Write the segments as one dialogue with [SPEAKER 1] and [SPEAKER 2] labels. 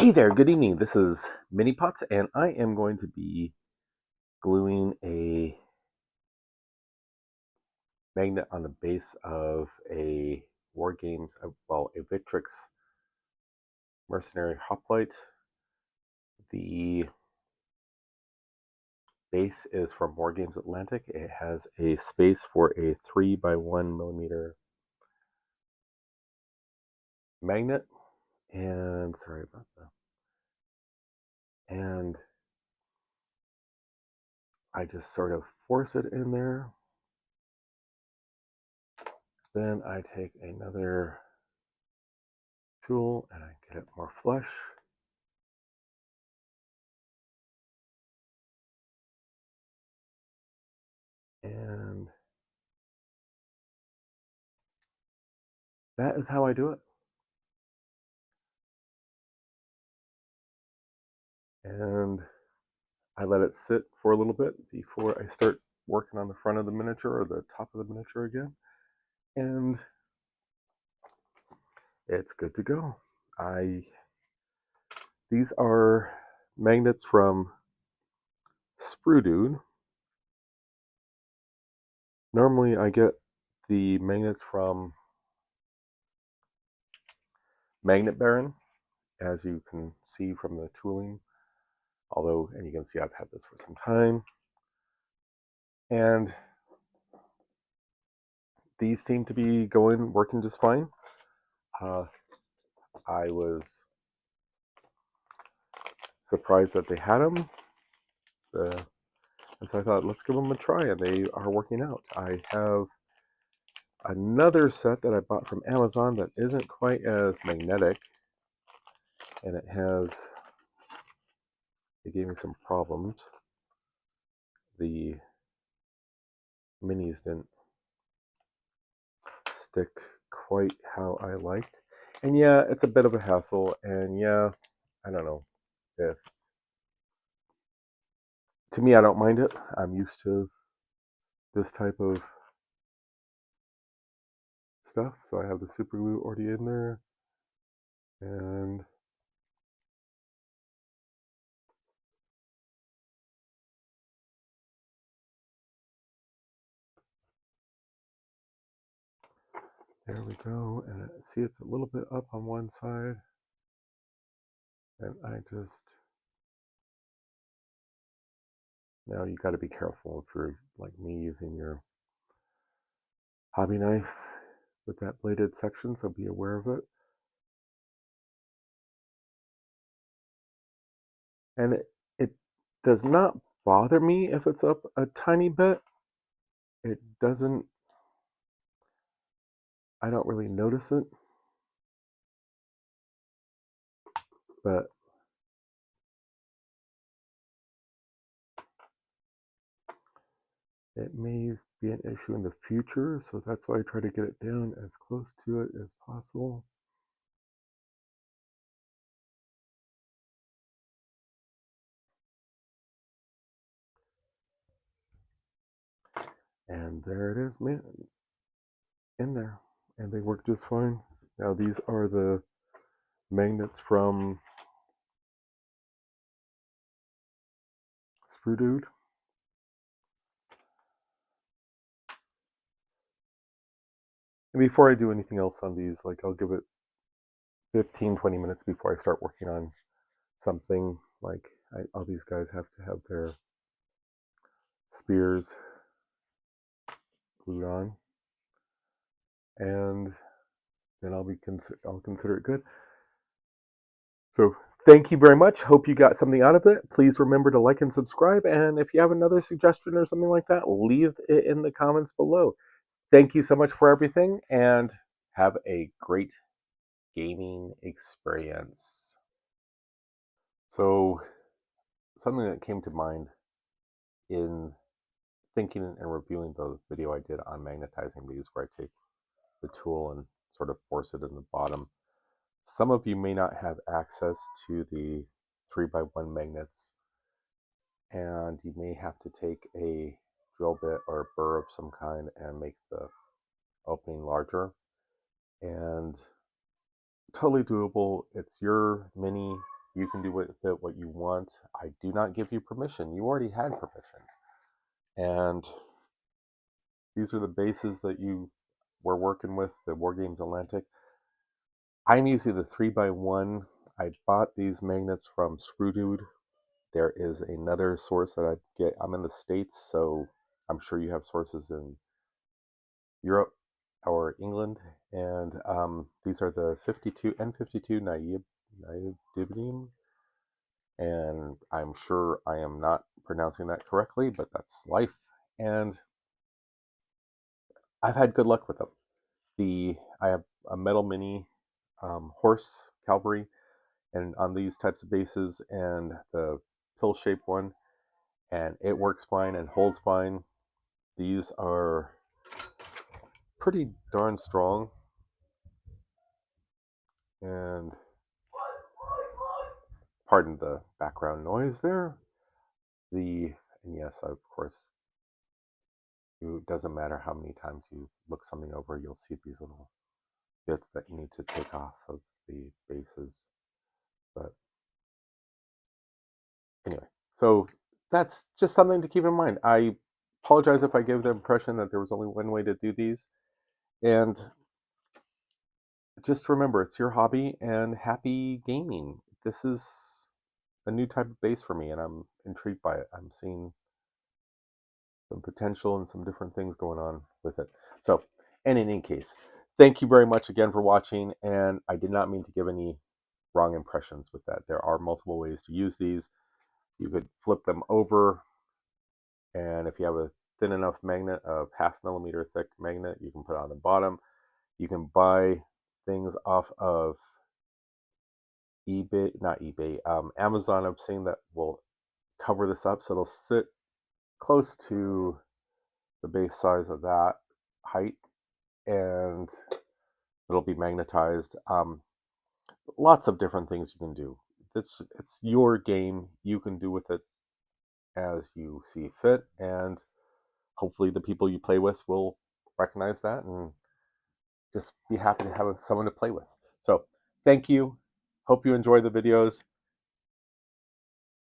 [SPEAKER 1] Hey there, good evening. This is Mini Pots, and I am going to be gluing a magnet on the base of a Wargames, well, a Victrix Mercenary Hoplite. The base is from Wargames Atlantic. It has a space for a 3x1 millimeter magnet, and sorry about that. And I just sort of force it in there. Then I take another tool and I get it more flush. And that is how I do it. And I let it sit for a little bit before I start working on the front of the miniature or the top of the miniature again. And it's good to go. These are magnets from Sprue Dude. Normally I get the magnets from Magnet Baron, as you can see from the tooling. Although, and you can see I've had this for some time. And these seem to be working just fine. I was surprised that they had them. And so I thought, let's give them a try, and they are working out. I have another set that I bought from Amazon that isn't quite as magnetic, and it gave me some problems. The minis didn't stick quite how I liked. And yeah, it's a bit of a hassle, and yeah, I don't know. To me, I don't mind it. I'm used to this type of stuff. So I have the super glue already in there, and there we go. And see, it's a little bit up on one side, and now you got to be careful if you're like me using your hobby knife with that bladed section, so be aware of it. And it does not bother me if it's up a tiny bit. It doesn't, I don't really notice it, but it may be an issue in the future, so that's why I try to get it down as close to it as possible. And there it is, man, in there. And they work just fine. Now these are the magnets from Sprue Dude. And before I do anything else on these, like I'll give it 15-20 minutes before I start working on something. Like all these guys have to have their spears glued on, and then I'll consider it good. So thank you very much. Hope you got something out of it. Please remember to like and subscribe. And if you have another suggestion or something like that, leave it in the comments below. Thank you so much for everything, and have a great gaming experience. So something that came to mind in thinking and reviewing the video I did on magnetizing these, where I take the tool and sort of force it in the bottom. Some of you may not have access to the 3x1 magnets, and you may have to take a drill bit or a burr of some kind and make the opening larger. And totally doable. It's your mini. You can do with it what you want. I do not give you permission. You already had permission. And these are the bases that you were working with, the Wargames Atlantic. I'm using the 3x1. I bought these magnets from Screw Dude. There is another source that I get. I'm in the States, so I'm sure you have sources in Europe or England. And these are the 52 N52 neodymium. And I'm sure I am not pronouncing that correctly, but that's life. And I've had good luck with them. I have a metal mini horse cavalry, and on these types of bases, and the pill-shaped one, and it works fine and holds fine. These are pretty darn strong, and pardon the background noise there. And yes, of course, it doesn't matter how many times you look something over, you'll see these little bits that you need to take off of the bases. But anyway, so that's just something to keep in mind. I apologize if I gave the impression that there was only one way to do these. And just remember, it's your hobby and happy gaming. This is a new type of base for me, and I'm intrigued by it. I'm seeing some potential and some different things going on with it. So, and in any case, thank you very much again for watching. And I did not mean to give any wrong impressions with that. There are multiple ways to use these. You could flip them over, and if you have a thin enough magnet, a 0.5 millimeter thick magnet, you can put it on the bottom. You can buy things off of eBay, not eBay, Amazon. I've seen that will cover this up, so it'll sit close to the base size of that height, and it'll be magnetized. Lots of different things you can do. It's your game. You can do with it as you see fit, and hopefully the people you play with will recognize that and just be happy to have someone to play with. So thank you. Hope you enjoy the videos.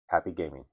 [SPEAKER 1] Happy gaming.